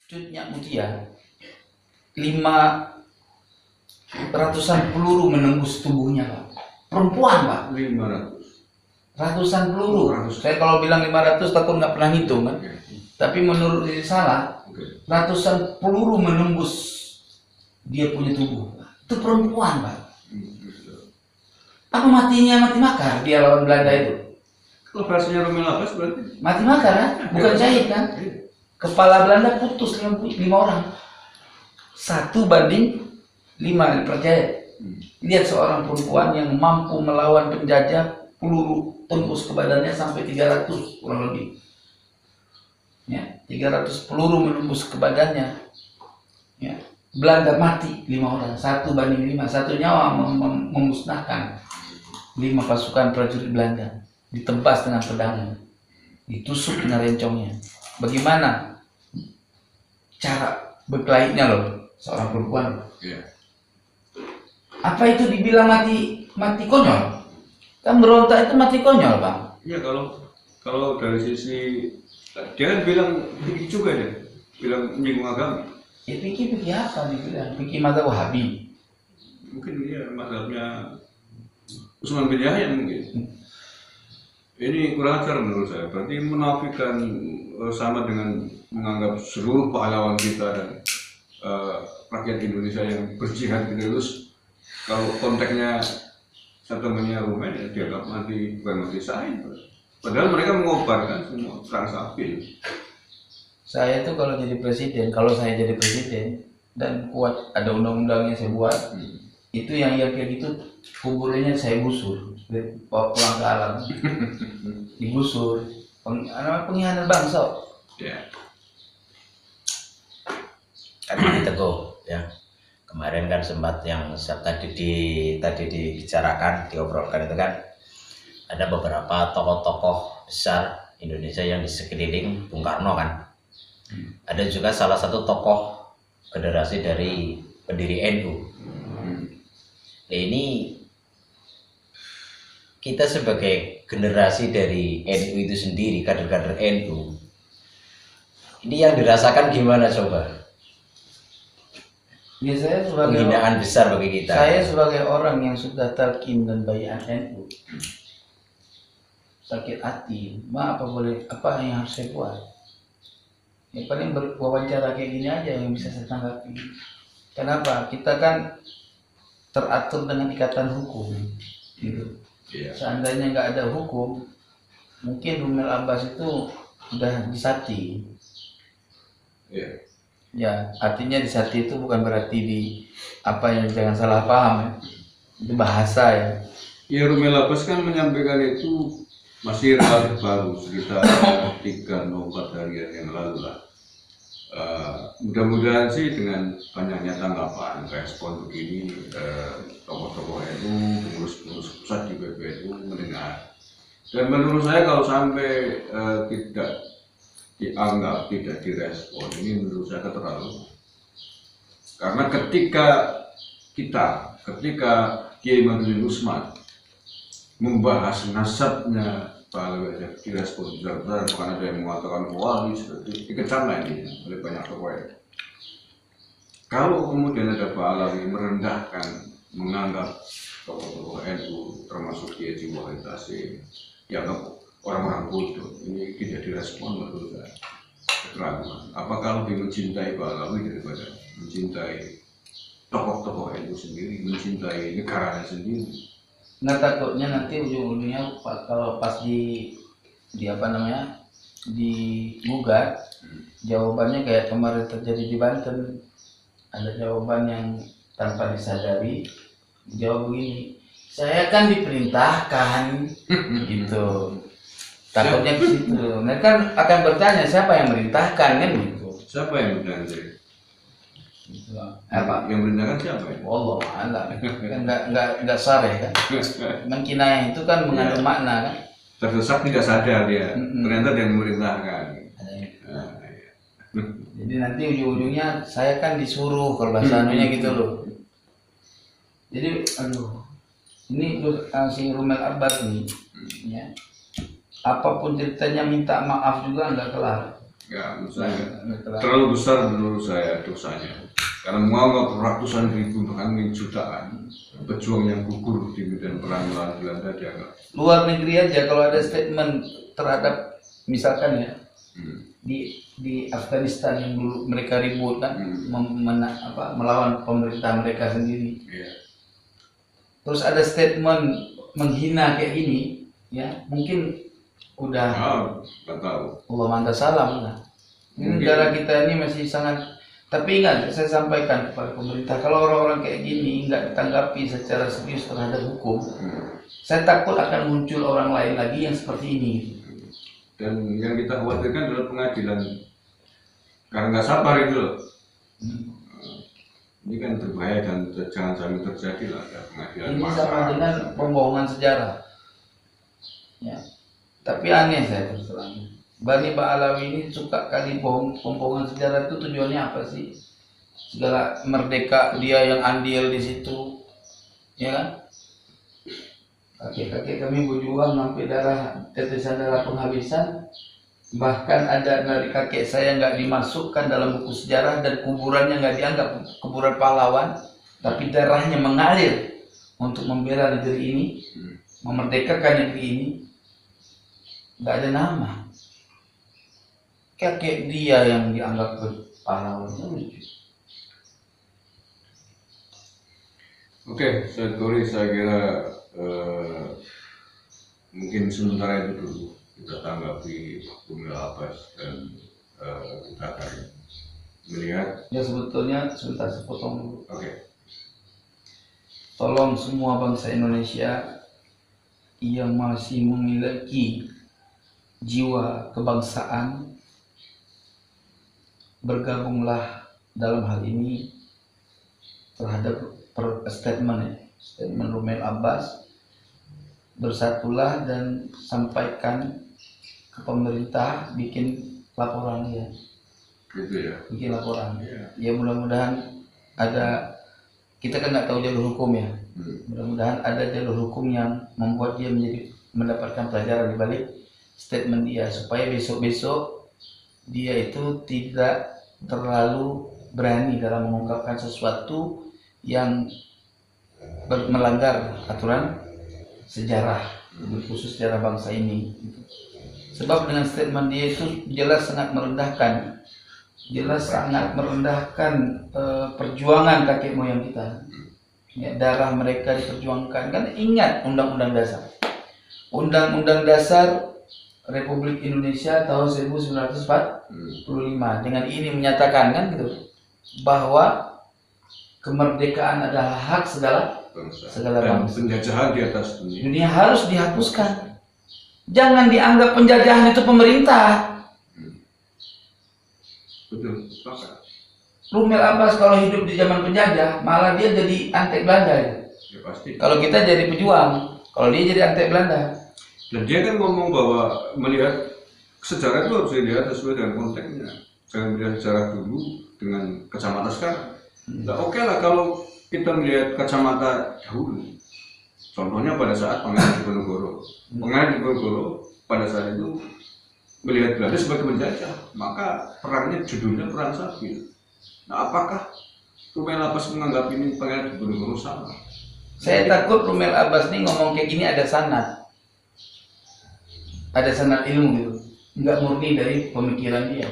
Cutnya Mutia, 500-an peluru menembus tubuhnya, Pak. Perempuan, Pak. 500. Ratusan peluru. Saya kalau bilang 500 takut nggak pernah hitung kan. Tapi menurut ini salah. Ratusan peluru menembus dia punya tubuh. Itu perempuan, Pak. Apa matinya mati makar dia lawan Belanda itu? Kalau versinya Rommel Abbas berarti Mati makar kan? Bukan syahid kan? Kepala Belanda putus 5 orang. 1:5 dipercaya. Lihat seorang perempuan yang mampu melawan penjajah, peluru tembus ke badannya sampai 300 kurang lebih. Ya, 300 peluru menembus ke badannya. Ya, Belanda mati 5 orang, 1:5, 1 nyawa memusnahkan 5 pasukan prajurit Belanda, ditebas dengan pedangnya, ditusuk dengan rencongnya. Bagaimana cara berkelainya loh seorang perempuan? ya. Apa itu dibilang mati konyol? Kan berontak itu mati konyol, Bang. Ya kalau dari sisi dia kan bilang fikih juga dia, bilang menyinggung agama. Ya pikir apa dibilang? Pikir mata Wahabi. Mungkin dia mazhabnya Utsman bin Yahya mungkin. Ini kurang ajar menurut saya. Berarti menafikan sama dengan menganggap seluruh pahlawan kita dan rakyat Indonesia yang berjihad terus. Kalau konteksnya settlementnya Rommel ya dianggap mati, bukan mati syahid. Padahal mereka mengobarkan semua perang sipil. Saya tuh kalau jadi presiden, kalau saya jadi presiden dan kuat ada undang-undangnya saya buat, itu yang kayak gitu kuburannya saya gusur, bawa pulang ke alam, digusur, pengkhianat bangsa. Ya. Kan diteguh ya. Kemarin kan sempat yang tadi dibicarakan, diobrolkan itu kan ada beberapa tokoh-tokoh besar Indonesia yang di sekeliling Bung Karno kan. Ada juga salah satu tokoh generasi dari pendiri NU. Nah, ini kita sebagai generasi dari NU itu sendiri, kader-kader NU, ini yang dirasakan gimana coba? Ya, saya sebagai Penghinaan besar bagi kita. Saya sebagai orang yang sudah talqin dan baiat NU, sakit hati, apa yang harus saya buat? Ya paling berwawancara kayak gini aja yang bisa saya tanggapi. Kenapa? Kita kan teratur dengan ikatan hukum, gitu. Yeah. Seandainya nggak ada hukum, mungkin Rommel Abbas itu udah disati. Yeah. Ya, artinya disati itu bukan berarti yang jangan salah paham ya. Itu bahasa ya. Ya, Rommel Abbas kan menyampaikan itu masih relatif baru, sekitar 3-4 harian yang lalu lah. Mudah-mudahan sih dengan banyaknya tanggapan, respon begini, tokoh-tokoh NU, pengurus-pengurus pusat di PBNU mendengar. Dan menurut saya kalau sampai tidak dianggap, tidak direspon, ini menurut saya keterlaluan. Karena ketika Kiai Madudin Usman membahas nasabnya Pahlawi aja direspon besar-besar, bahkan ada yang mengatakan wali seperti dikecam ini oleh banyak tokoh. Kalau kemudian ada Pahlawi merendahkan, menganggap tokoh-tokoh NU termasuk Kiai Wahid Hasim dianggap orang-orang bodoh, ini tidak direspon menurut saya keterlaluan. Apakah lebih mencintai Pahlawi daripada mencintai tokoh-tokoh NU sendiri, mencintai negaranya sendiri? Nah, takutnya nanti ujung-ujungnya kalau pas digugat, jawabannya kayak kemarin terjadi di Banten. Ada jawaban yang tanpa disadari, jawab begini, saya kan diperintahkan, gitu. Takutnya ke situ. Nah kan akan bertanya siapa yang merintahkan kan gitu. Siapa yang merintahkan? Gitu. Apa? Yang merintahkan siapa ya? Allah alam. Kan nggak sareh kan. Mengkinayah itu kan mengandung makna kan. Terdesak tidak sadar dia. Ternyata dia yang memerintahkan. Jadi nanti ujung-ujungnya saya kan disuruh kalau bahasa anunya gitu loh. Jadi ini si Rommel Abbas nih, ya. Apapun ceritanya minta maaf juga nggak kelar. Ya, menurut saya Nah, terlalu besar menurut saya dosanya. Karena menganggap ratusan ribu bahkan jutaan pejuang yang gugur di medan perang melawan Belanda dianggap. luar negeri aja kalau ada statement terhadap misalkan ya di Afghanistan yang dulu mereka ribut kan melawan pemerintah mereka sendiri. Iya. Terus ada statement menghina kayak gini, ya mungkin udah Nggak tahu. Allah manta salam lah. Ini negara kita ini masih sangat. Tapi ingat, saya sampaikan kepada pemerintah, kalau orang-orang kayak gini nggak ditanggapi secara serius terhadap hukum, saya takut akan muncul orang lain lagi yang seperti ini. Dan yang kita khawatirkan adalah pengadilan, karena nggak sabar itu loh. Ini kan berbahaya dan jangan sampai terjadi lah ada pengadilan. Ini sama dengan pembohongan sejarah. Ya. Tapi aneh saya terus terang. Bani Ba'alawi ini suka kali pembohongan sejarah itu tujuannya apa sih? Segala merdeka dia yang andil di situ, ya kan? Kakek-kakek kami berjuang sampai tetesan darah penghabisan. Bahkan ada dari kakek saya nggak dimasukkan dalam buku sejarah dan kuburannya nggak dianggap kuburan pahlawan, tapi darahnya mengalir untuk membela negeri ini, memerdekakan negeri ini. Nggak ada nama. Kakek dia yang dianggap pahlawan. Oke, saya kira mungkin sementara itu dulu kita tanggapi Bung Abbas dan kita akan melihat. Ya sebetulnya sebentar saya potong dulu. Oke. Tolong semua bangsa Indonesia yang masih memiliki jiwa kebangsaan, bergabunglah dalam hal ini terhadap statement Rumel Abbas. Bersatulah dan sampaikan ke pemerintah, bikin laporan ya. Gitu ya. Bikin laporan. Iya. Ya mudah-mudahan ada, kita kan nggak tahu jalur hukum ya. Mudah-mudahan ada jalur hukum yang membuat dia mendapatkan pelajaran di balik statement dia, supaya besok-besok dia itu tidak terlalu berani dalam mengungkapkan sesuatu yang melanggar aturan sejarah, khusus sejarah bangsa ini. Sebab dengan statement dia itu jelas sangat merendahkan, perjuangan kakek moyang kita. Ya, darah mereka diperjuangkan. Kan ingat Undang-Undang Dasar. Undang-Undang Dasar Republik Indonesia tahun 1945 dengan ini menyatakan kan gitu, bahwa kemerdekaan adalah hak segala bangsa. Penjajahan di atas Dunia harus dihapuskan. Jangan dianggap penjajahan itu pemerintah. Betul, sepakat. Rumel Abbas kalau hidup di zaman penjajah, malah dia jadi antek Belanda. Ya pasti. Kalau kita jadi pejuang, kalau dia jadi antek Belanda. Dan dia kan ngomong bahwa melihat sejarah itu harus dilihat sesuai dengan konteksnya. Jangan melihat sejarah dulu dengan kacamata sekarang. Nah, oke lah kalau kita melihat kacamata dahulu. Contohnya pada saat Pangeran Diponegoro. Pangeran Diponegoro pada saat itu melihat Belanda sebagai penjajah, maka perangnya judulnya Perang Sabil. Nah, apakah Rumel Abbas menganggap ini Pangeran Diponegoro sama? Saya takut Rumel Abbas ini ngomong kayak gini ada sanad ilmu gitu, nggak murni dari pemikiran dia.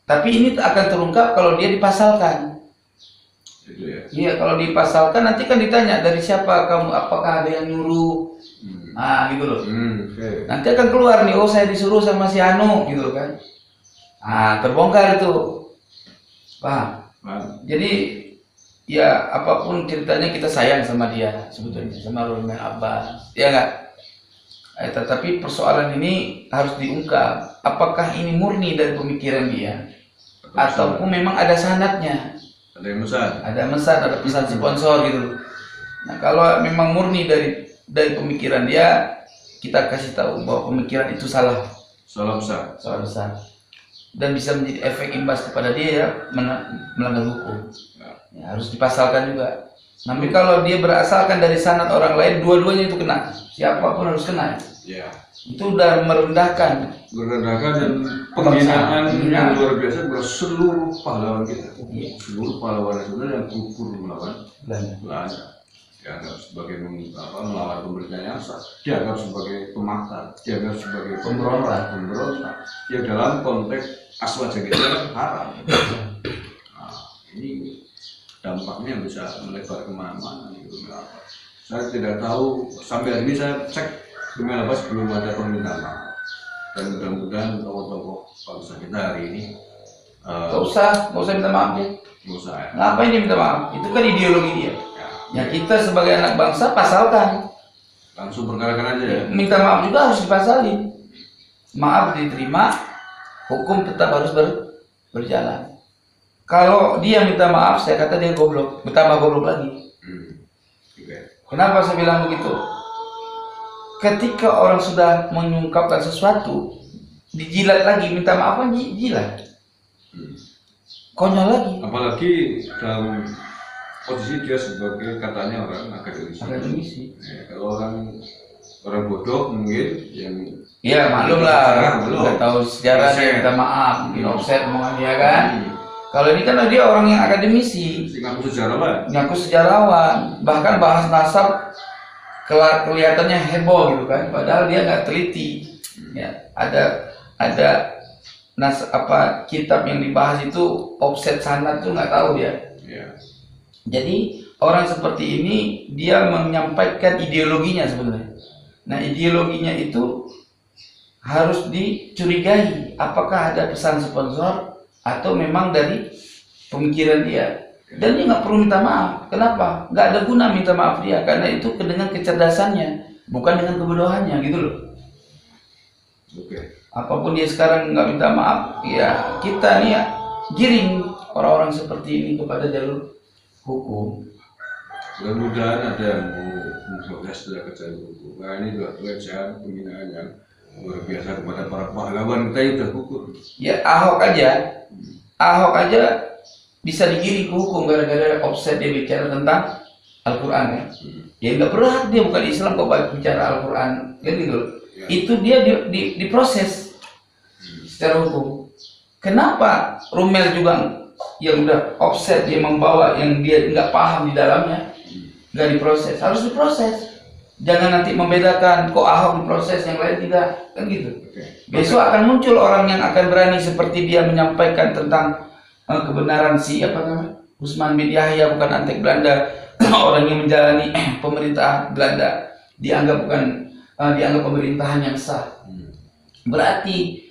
Tapi ini akan terungkap kalau dia dipasalkan. Iya, kalau dipasalkan nanti kan ditanya dari siapa kamu, apakah ada yang nyuruh, nah gitu loh. Okay. Nanti akan keluar nih, oh saya disuruh sama si Anu gitu kan. Terbongkar itu, paham? Jadi ya apapun ceritanya kita sayang sama dia sebetulnya, sama Rumel Abbas, ya nggak? Tetapi persoalan ini harus diungkap, apakah ini murni dari pemikiran dia, ataupun memang ada sanadnya. Ada yang mesan. Ada mesan, ada pesan sponsor gitu. Nah kalau memang murni dari pemikiran dia, kita kasih tahu bahwa pemikiran itu salah besar, dan bisa menjadi efek imbas kepada dia ya, melanggar hukum. Ya, harus dipasalkan juga. Tapi kalau dia berasalkan dari sanad orang lain, dua-duanya itu kena. Siapapun harus kena. Ya. Itu udah merendahkan. Merendahkan dan penghinaan yang luar biasa kepada seluruh pahlawan kita. Seluruh pahlawan nasional yang gugur melawan Belanda. Dianggap sebagai melawan pemerintahan yang sah, dianggap sebagai pemakar, dianggap sebagai pemberontak, yang dalam konteks aswaja kita haram. Nah, ini dampaknya bisa melebar kemana-mana. Saya tidak tahu, sampai hari ini saya cek demi lepas belum ada permintaan maaf. Dan mudah-mudahan tokoh-tokoh bangsa kita hari ini Gak usah minta maaf ya. nggak usah ya. Ngapain dia minta maaf? Itu kan ideologi dia. Ya kita sebagai anak bangsa pasalkan. Langsung perkarakan aja ya. Minta maaf juga harus dipasalin. Maaf diterima, hukum tetap harus berjalan. Kalau dia minta maaf, saya kata dia goblok, bertambah goblok lagi. Kenapa saya bilang begitu? Ketika orang sudah mengungkapkan sesuatu, dijilat lagi, minta maaf kan jilat. Konyol lagi. Apalagi dalam posisi dia sebagai katanya orang akademisi. Ya, kalau orang bodoh mungkin yang ya maklum lah, nggak tahu sejarah dia Offset. minta maaf, mungkin offset omongan dia kan. Kalau ini kan dia orang yang akademisi, ngaku sejarawan. ngaku sejarawan, bahkan bahas nasab kelihatannya heboh gitu kan, padahal dia nggak teliti. Ya, ada kitab yang dibahas itu offset sanad tuh nggak tahu dia. Ya. Jadi orang seperti ini dia menyampaikan ideologinya sebenarnya. Nah ideologinya itu harus dicurigai apakah ada pesan sponsor atau memang dari pemikiran dia. Dan dia nggak perlu minta maaf. Kenapa? Nggak ada guna minta maaf dia karena itu dengan kecerdasannya, bukan dengan kebodohannya gitu loh. Oke. Apapun dia sekarang nggak minta maaf, ya kita nih ya giring orang-orang seperti ini kepada jalur hukum. Mudah-mudahan ada yang mau memproses setelah kejadian hukum. Nah ini juga pelecehan penghinaan yang luar biasa kepada para pahlawan kita yang sudah gugur. Ya Ahok aja bisa digiring ke hukum gara-gara offset dia bicara tentang Al-Quran kan. Ya nggak berhak, dia bukan Islam kok bicara Al-Quran kan gitu. Ya. Itu dia diproses secara hukum. Kenapa Rumel juga yang udah offset dia membawa yang dia nggak paham di dalamnya nggak diproses? Harus diproses. Jangan nanti membedakan kok Ahok diproses yang lain tidak kan gitu. Besok akan muncul orang yang akan berani seperti dia menyampaikan tentang kebenaran si Usman bin Yahya bukan antek Belanda, orang yang menjalani pemerintahan Belanda dianggap pemerintahan yang sah. Berarti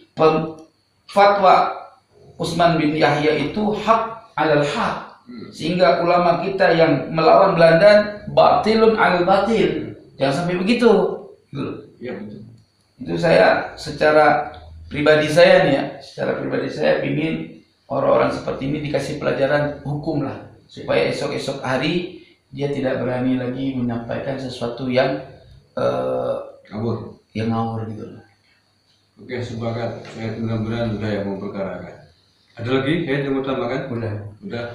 fatwa Usman bin Yahya itu hak alal hak, sehingga ulama kita yang melawan Belanda batilun alal batil. Jangan sampai begitu. Iya betul. Itu saya secara pribadi saya ingin orang-orang seperti ini dikasih pelajaran hukum lah, supaya esok-esok hari dia tidak berani lagi menyampaikan sesuatu yang ngawur gitu lah. Oke, sepakat. Saya mudah-mudahan sudah yang memperkarakan. Ada lagi yang mau tambahkan? Udah.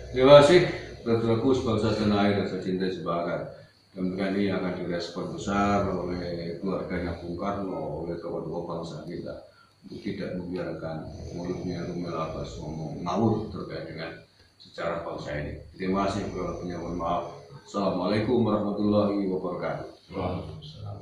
Terima kasih saudaraku sebangsa tanah air rasa cinta sepakat. Dan ini akan direspon besar oleh keluarganya Bung Karno, oleh tokoh-tokoh bangsa kita untuk tidak membiarkan mulutnya Rumel Abbas ngomong ngawur terkait dengan sejarah bangsa ini. Terima kasih. Mohon maaf. Assalamualaikum warahmatullahi wabarakatuh. Waalaikumsalam.